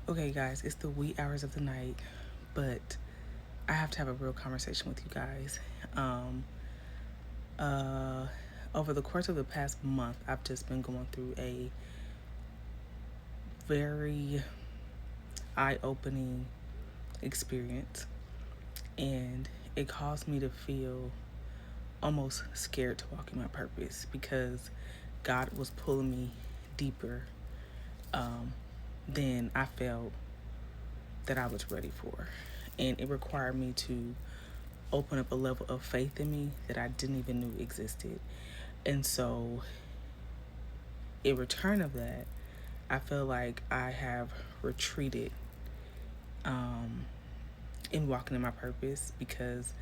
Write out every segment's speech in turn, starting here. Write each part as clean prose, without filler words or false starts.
Okay, guys, it's the wee hours of the night, but I have to have a real conversation with you guys. Um, uh, Over the course of the past month, I've just been going through a very eye opening experience, and it caused me to feel almost scared to walk in my purpose because God was pulling me deeper um, than I felt that I was ready for. And it required me to open up a level of faith in me that I didn't even know existed. And so, in return of that, I feel like I have retreated um, in walking in my purpose because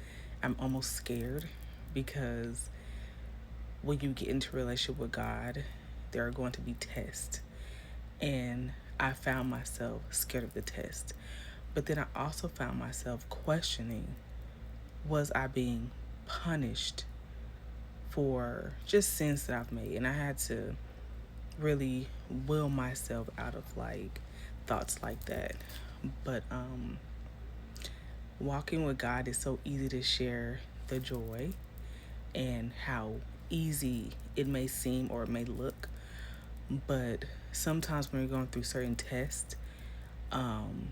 I'm almost scared. Because when you get into a relationship with God, there are going to be tests. And I found myself scared of the test. But then I also found myself questioning, was I being punished for just sins that I've made? And I had to really will myself out of like thoughts like that. But walking with God is so easy to share the joy and how easy it may seem or it may look. But sometimes when you're going through certain tests, um,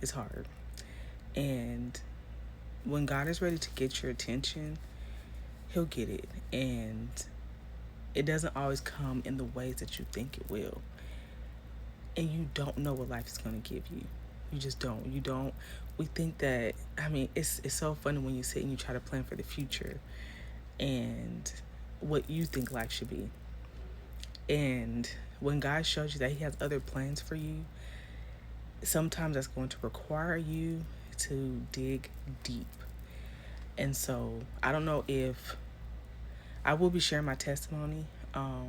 it's hard. And when God is ready to get your attention, He'll get it. And it doesn't always come in the ways that you think it will. And you don't know what life is going to give you. You just don't. You don't. We think that, I mean, it's so funny when you sit and you try to plan for the future and what you think life should be. And when God shows you that He has other plans for you, sometimes that's going to require you to dig deep. And so I don't know if I will be sharing my testimony. I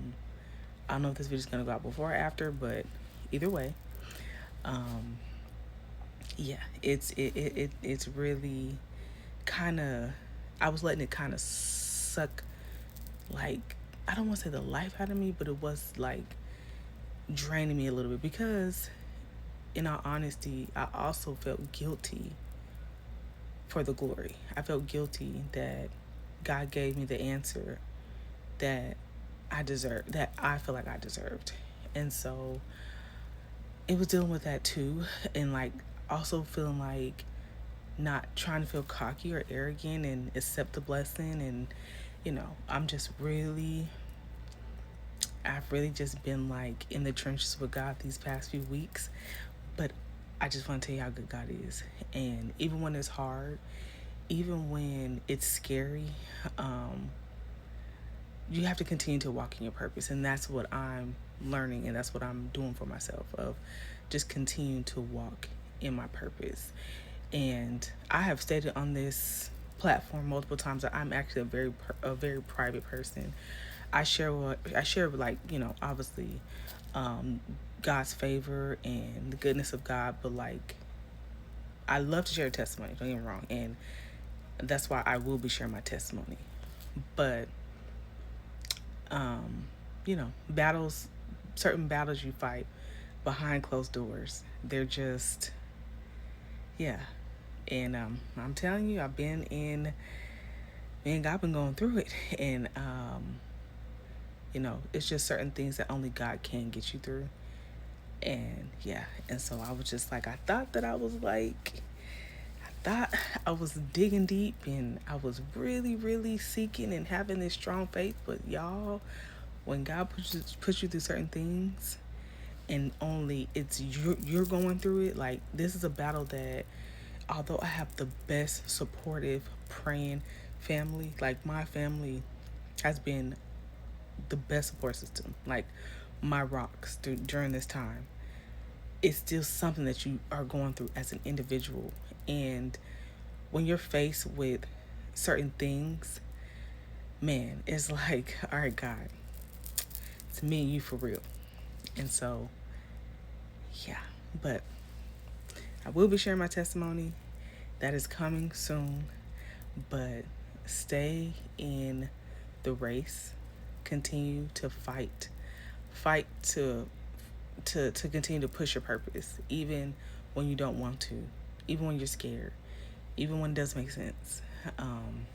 don't know if this video is going to go out before or after, but either way, um, yeah, it's really kind of, I was letting it kind of suck, like, I don't want to say the life out of me, but it was like draining me a little bit because, in all honesty, I also felt guilty for the glory. I felt guilty that God gave me the answer that I deserved, that I feel like I deserved. And so it was dealing with that too. And like also feeling like not trying to feel cocky or arrogant and accept the blessing. And, I'm just really, I've really just been like in the trenches with God these past few weeks. But I just want to tell you how good God is. And even when it's hard, even when it's scary, um, you have to continue to walk in your purpose. And that's what I'm learning, and that's what I'm doing for myself, of just continuing to walk in my purpose. And I have stated on this platform multiple times that I'm actually a very private person. I share like, obviously, um, God's favor and the goodness of God, but like, I love to share testimony. Don't get me wrong, and that's why I will be sharing my testimony. But um, battles, certain battles you fight behind closed doors, they're just, yeah. And I'm telling you, I've been in, man, I've been going through it, and it's just certain things that only God can get you through. And yeah, and so I was just like, I thought that I was like, I thought I was digging deep and I was really, really seeking and having this strong faith. But y'all, when God puts you through certain things, and only it's you're going through it, like, this is a battle that, although I have the best supportive praying family, like my family has been the best support system, like my rocks during this time, it's still something that you are going through as an individual. And when you're faced with certain things, man, it's like, all right, God, it's me and you for real. And so, yeah, but I will be sharing my testimony. That is coming soon. But stay in the race. Continue to fight. Fight to to continue to push your purpose, even when you don't want to, even when you're scared, even when it doesn't make sense. Um,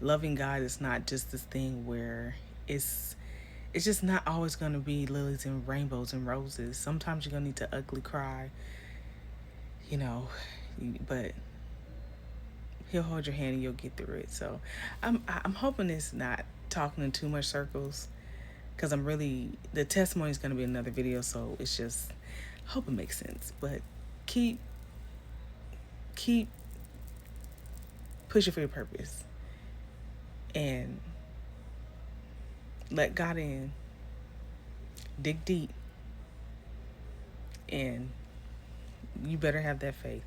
Loving God is not just this thing where it's just not always going to be lilies and rainbows and roses. Sometimes you're going to need to ugly cry, you know, but he'll hold your hand and you'll get through it. So I'm hoping it's not talking in too much circles, because I'm really, the testimony is going to be another video, so it's just, hope it makes sense. But keep keep pushing for your purpose and let God in. Dig deep, and you better have that faith.